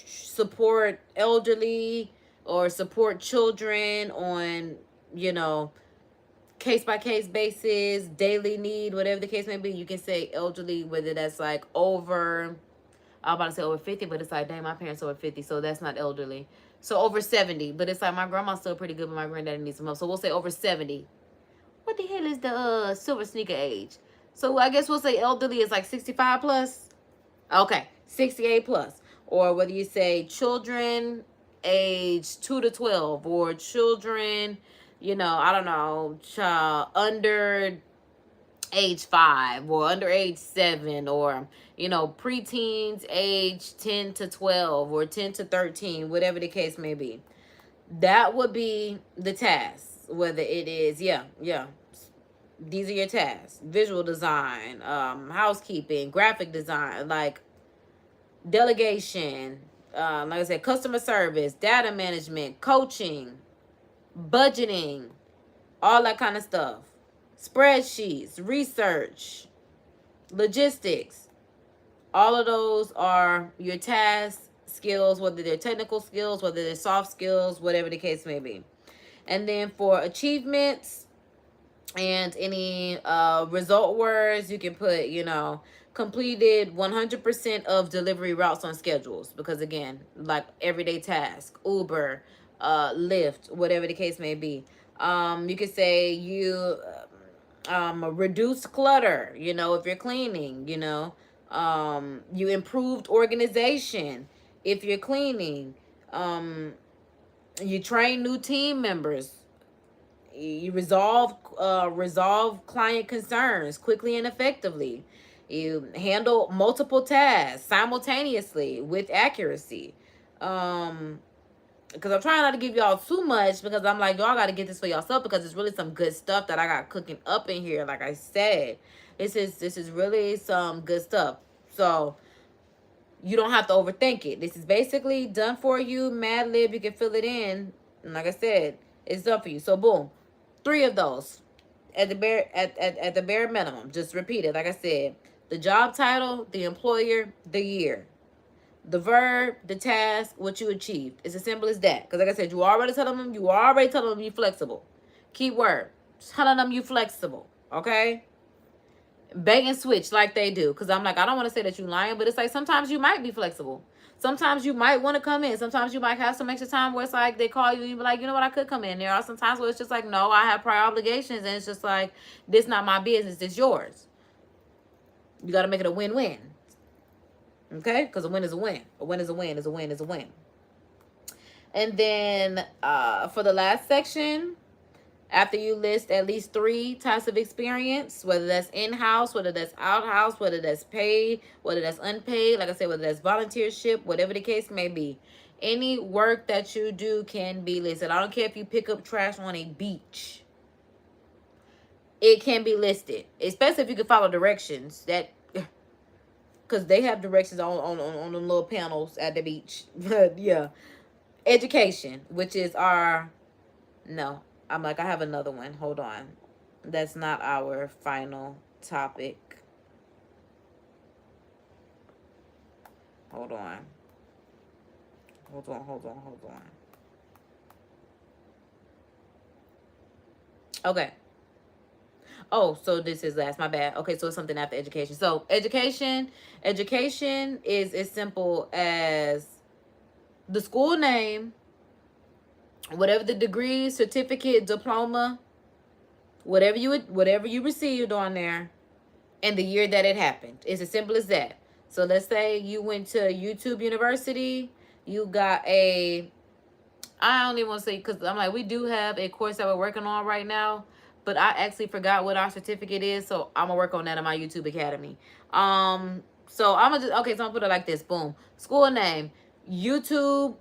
support elderly or support children on, you know, case-by-case basis, daily need, whatever the case may be. You can say elderly, whether that's like over, I'm about to say over 50, but it's like, dang, my parents are over 50, so that's not elderly. So over 70, but it's like my grandma's still pretty good, but my granddaddy needs some help. So we'll say over 70. What the hell is the silver sneaker age? So I guess we'll say elderly is like 65 plus. Okay, 68 plus. Or whether you say children age 2 to 12, or children, you know, I don't know, under age 5 or under age 7, or, you know, preteens age 10 to 12 or 10 to 13, whatever the case may be. That would be the task, whether it is, these are your tasks: visual design, housekeeping, graphic design, like delegation, like I said, customer service, data management, coaching, budgeting, all that kind of stuff, spreadsheets, research, logistics. All of those are your task skills, whether they're technical skills, whether they're soft skills, whatever the case may be. And then for achievements and any result words, you can put, completed 100% of delivery routes on schedules. Because again, like everyday task, Uber, Lyft, whatever the case may be. You could say you reduce clutter, if you're cleaning, you improved organization if you're cleaning. You train new team members. You resolve client concerns quickly and effectively. You handle multiple tasks simultaneously with accuracy. Because I'm trying not to give y'all too much, because I'm like, y'all got to get this for yourself, because it's really some good stuff that I got cooking up in here. Like I said, this is really some good stuff. So you don't have to overthink it. This is basically done for you. Mad Lib, you can fill it in. And like I said, it's done for you. So boom, 3 of those at the bare minimum. Just repeat it. Like I said, the job title, the employer, the year, the verb, the task, what you achieved. It's as simple as that. Because like I said, you already telling them you flexible. Key word. Telling them you flexible. Okay? Bait and switch like they do. Because I'm like, I don't want to say that you lying, but it's like sometimes you might be flexible. Sometimes you might want to come in. Sometimes you might have some extra time where it's like they call you and you be like, you know what, I could come in. There are some times where it's just like, no, I have prior obligations, and it's just like, this not my business, it's yours. You got to make it a win-win. Okay? Because a win is a win. A win is a win is a win is a win. And then for the last section, after you list at least 3 types of experience, whether that's in-house, whether that's out-house, whether that's paid, whether that's unpaid, like I said, whether that's volunteership, whatever the case may be, any work that you do can be listed. I don't care if you pick up trash on a beach. It can be listed, especially if you can follow directions. That, because they have directions on the little panels at the beach. But yeah, education, which is our, no, I'm like, I have another one. Hold on. That's not our final topic. Hold on. Hold on. Okay. Oh, so this is last. My bad. Okay, so it's something after education. So education is as simple as the school name, whatever the degree, certificate, diploma, whatever you received on there, and the year that it happened. It's as simple as that. So let's say you went to YouTube University, you got I don't even want to say, because I'm like, we do have a course that we're working on right now, but I actually forgot what our certificate is, so I'm gonna work on that in my YouTube Academy. So I'm gonna so I'm gonna put it like this. Boom. School name, YouTube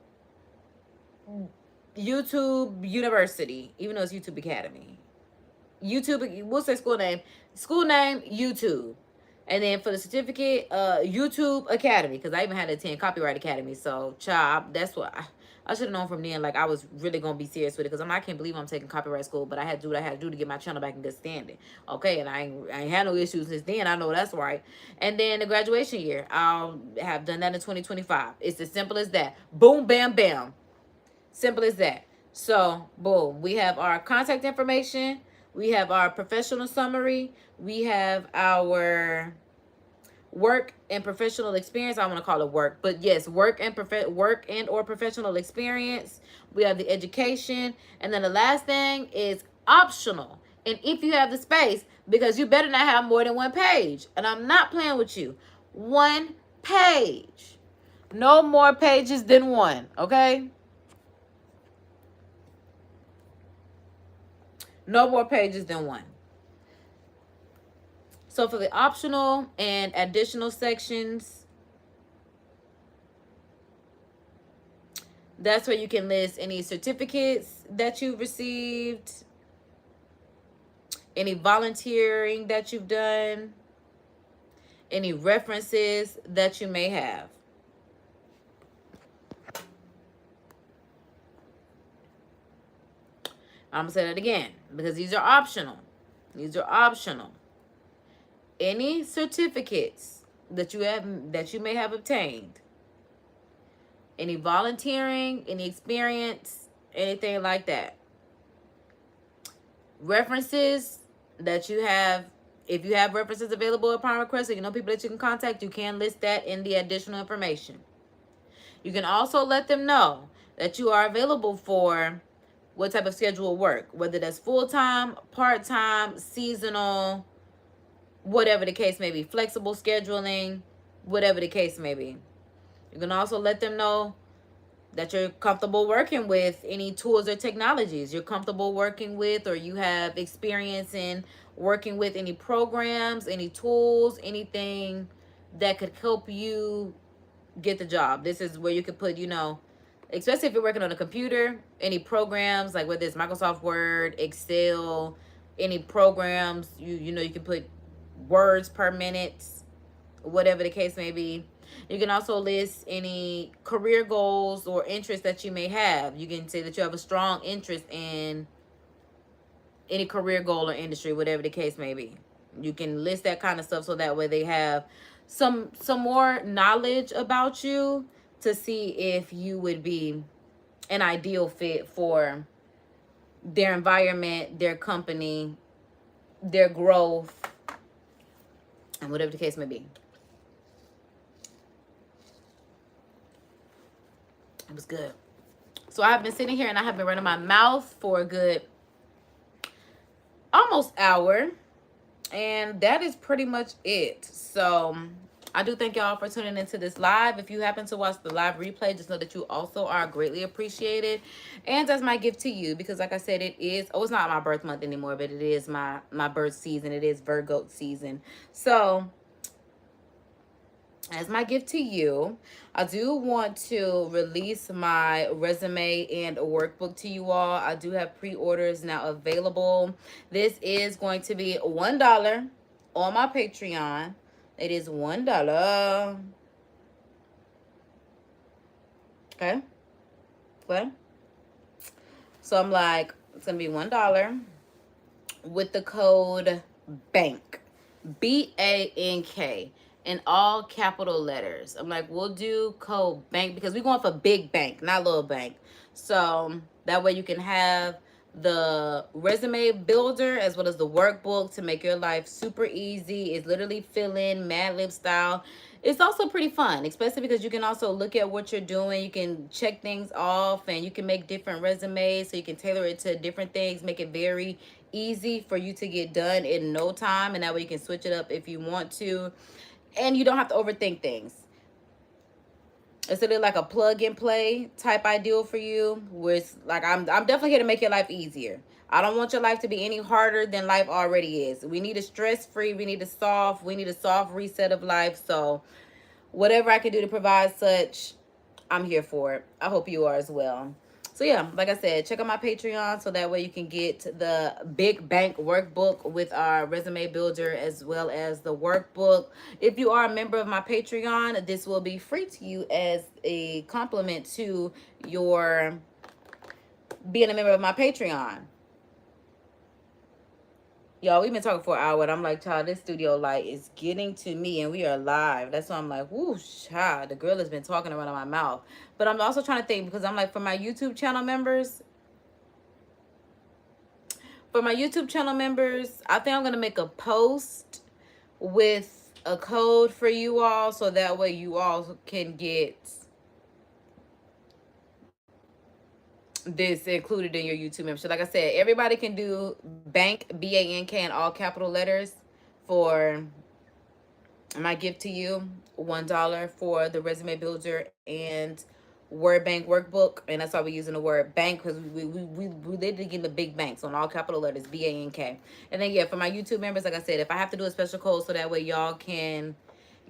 University, even though it's YouTube Academy. YouTube, we'll say school name, YouTube. And then for the certificate, YouTube Academy, because I even had to attend Copyright Academy. So, child, that's what I should have known from then. Like, I was really going to be serious with it, because I can't believe I'm taking copyright school, but I had to do what I had to do to get my channel back in good standing. Okay, and I ain't had no issues since then. I know that's right. And then the graduation year, I'll have done that in 2025. It's as simple as that. Boom, bam, bam. Simple as that. So, boom. We have our contact information. We have our professional summary. We have our work and professional experience. I want to call it work, but yes, work and or professional experience. We have the education, and then the last thing is optional. And if you have the space, because you better not have more than 1 page. And I'm not playing with you. 1 page. No more pages than 1, okay? No more pages than 1. So for the optional and additional sections, That's where you can list any certificates that you've received, any volunteering that you've done, any references that you may have. I'm going to say that again because these are optional. These are optional. Any certificates that you may have obtained, any volunteering, any experience, anything like that. References that you have, if you have references available upon request, so you know people that you can contact, you can list that in the additional information. You can also let them know that you are available for what type of schedule work, whether that's full-time, part-time, seasonal, whatever the case may be, flexible scheduling, whatever the case may be. You can also let them know that you're comfortable working with any tools or technologies you're comfortable working with, or you have experience in working with any programs, any tools, anything that could help you get the job. This is where you could put, you know, especially if you're working on a computer, any programs like whether it's Microsoft Word, Excel, any programs, you know, you can put words per minute, whatever the case may be. You can also list any career goals or interests that you may have. You can say that you have a strong interest in any career goal or industry, whatever the case may be. You can list that kind of stuff so that way they have some more knowledge about you to see if you would be an ideal fit for their environment, their company, their growth, and whatever the case may be. It was good. So I've been sitting here and I have been running my mouth for a good almost hour. And that is pretty much it. So I do thank y'all for tuning into this live. If you happen to watch the live replay, just know that you also are greatly appreciated. And that's my gift to you, because like I said, it is, oh, it's not my birth month anymore, but it is my birth season. It is Virgo season. So as my gift to you, I do want to release my resume and a workbook to you all. I do have pre-orders now available. This is going to be $1 on my Patreon. It is $1. Okay? Okay? So I'm like, it's going to be $1 with the code BANK. BANK. In all capital letters. I'm like, we'll do code BANK because we're going for big bank, not little bank. So that way you can have the resume builder as well as the workbook to make your life super easy. It's literally fill in, Mad Lib style. It's also pretty fun, especially because you can also look at what you're doing. You can check things off and you can make different resumes, so you can tailor it to different things, make it very easy for you to get done in no time. And that way you can switch it up if you want to. And you don't have to overthink things. It's literally like a plug and play type ideal for you, where it's like, I'm definitely here to make your life easier. I don't want your life to be any harder than life already is. We need a stress-free, we need a soft reset of life. So whatever I can do to provide such, I'm here for it. I hope you are as well. So yeah, like I said, check out my Patreon so that way you can get the Big Bank workbook with our resume builder as well as the workbook. If you are a member of my Patreon, this will be free to you as a compliment to your being a member of my Patreon. Y'all, we've been talking for an hour, and I'm like, child, this studio light is getting to me, and we are live. That's why I'm like, whoo, child, the girl has been talking around my mouth. But I'm also trying to think, because I'm like, for my YouTube channel members, I think I'm going to make a post with a code for you all, so that way you all can get this included in your YouTube membership. Like I said, everybody can do BANK, B-A-N-K in all capital letters for my gift to you. $1 for the resume builder and word bank workbook. And that's why we're using the word bank, because we literally getting the big banks on all capital letters, B-A-N-K. And then yeah, for my YouTube members, like I said, if I have to do a special code so that way y'all can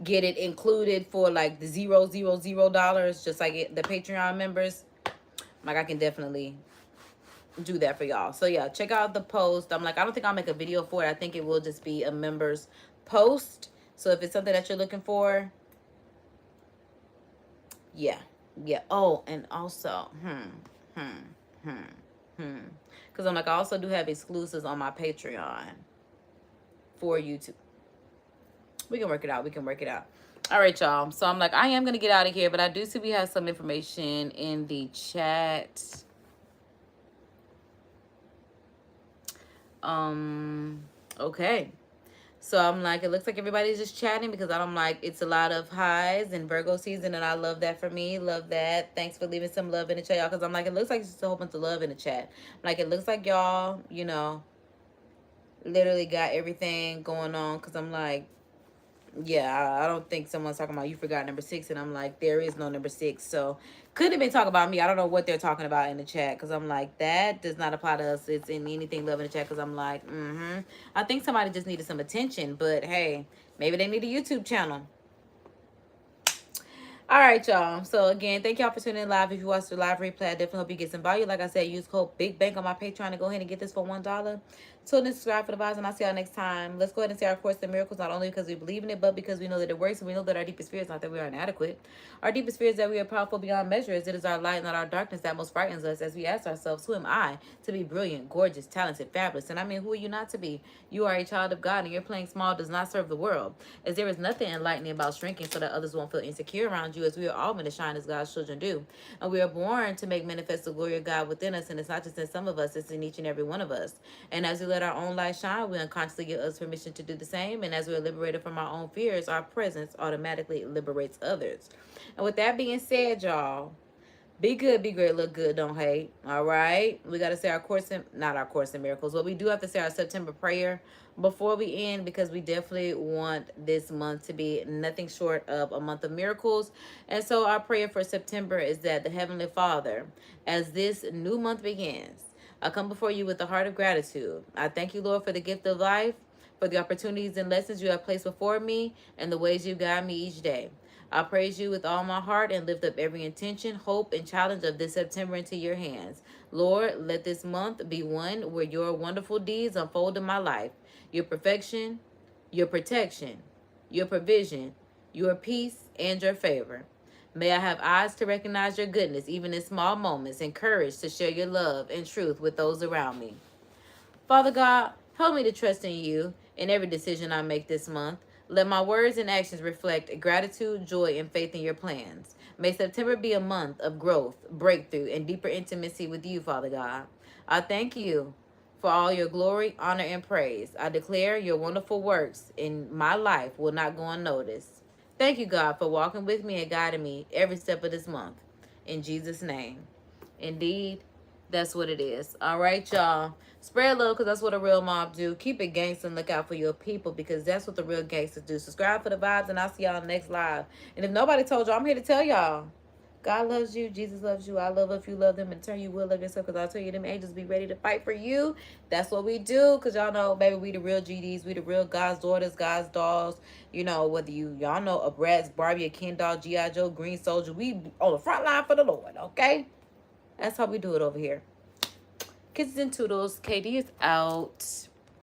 get it included for like the $000, just like the Patreon members, Like, I can definitely do that for y'all. So yeah, check out the post. I'm like, I don't think I'll make a video for it. I think it will just be a members post. So if it's something that you're looking for, yeah. Oh, and also, because I'm like, I also do have exclusives on my Patreon for YouTube. We can work it out. All right, y'all. So I'm like, I am going to get out of here, but I do see we have some information in the chat. Okay. So I'm like, it looks like everybody's just chatting because I'm like, it's a lot of highs in Virgo season, and I love that for me. Love that. Thanks for leaving some love in the chat, y'all, because I'm like, it looks like it's just a whole bunch of love in the chat. Like, it looks like y'all, you know, literally got everything going on, because I'm like, yeah, I don't think someone's talking about you forgot number 6, and I'm like, there is no number 6. So could have been talking about me. I don't know what they're talking about in the chat, because I'm like, that does not apply to us. It's in anything love in the chat, because I'm like, I think somebody just needed some attention, but hey, maybe they need a YouTube channel. All right, y'all. So again, thank y'all for tuning in live. If you watch the live replay, I definitely hope you get some value. Like I said, use code Big Bank on my Patreon to go ahead and get this for $1. Tune in, subscribe for the vibes, and I'll see y'all next time. Let's go ahead and say our Course in Miracles, not only because we believe in it, but because we know that it works, and we know that our deepest fear is not that we are inadequate. Our deepest fear is that we are powerful beyond measure, as it is our light, not our darkness, that most frightens us, as we ask ourselves, who am I to be brilliant, gorgeous, talented, fabulous? And I mean, who are you not to be? You are a child of God, and your playing small does not serve the world, as there is nothing enlightening about shrinking so that others won't feel insecure around you, as we are all meant to shine as God's children do. And we are born to make manifest the glory of God within us, and it's not just in some of us, it's in each and every one of us. And as we let our own light shine, we unconsciously give us permission to do the same. And as we're liberated from our own fears, our presence automatically liberates others. And with that being said, y'all, be good, be great, look good, don't hate. All right. We got to say our Course in, not our Course in Miracles, but we do have to say our September prayer before we end, because we definitely want this month to be nothing short of a month of miracles. And so our prayer for September is that the Heavenly Father, as this new month begins, I come before you with a heart of gratitude. I thank you, Lord, for the gift of life, for the opportunities and lessons you have placed before me, and the ways you guide me each day. I praise you with all my heart and lift up every intention, hope, and challenge of this September into your hands. Lord, let this month be one where your wonderful deeds unfold in my life. Your perfection, your protection, your provision, your peace, and your favor. May I have eyes to recognize your goodness, even in small moments, and courage to share your love and truth with those around me. Father God, help me to trust in you in every decision I make this month. Let my words and actions reflect gratitude, joy, and faith in your plans. May September be a month of growth, breakthrough, and deeper intimacy with you, Father God. I thank you for all your glory, honor, and praise. I declare your wonderful works in my life will not go unnoticed. Thank you, God, for walking with me and guiding me every step of this month. In Jesus' name. Indeed, that's what it is. All right, y'all. Spread love, because that's what a real mob do. Keep it gangster and look out for your people, because that's what the real gangsters do. Subscribe for the vibes, and I'll see y'all next live. And if nobody told y'all, I'm here to tell y'all. God loves you. Jesus loves you. I love if you love them. In turn, you will love yourself, because I'll tell you, them angels be ready to fight for you. That's what we do, because y'all know, baby, we the real GDs. We the real God's daughters, God's dolls. You know, whether y'all know a Bratz, Barbie, a Ken doll, G.I. Joe, Green Soldier. We on the front line for the Lord, okay? That's how we do it over here. Kisses and toodles. KD is out.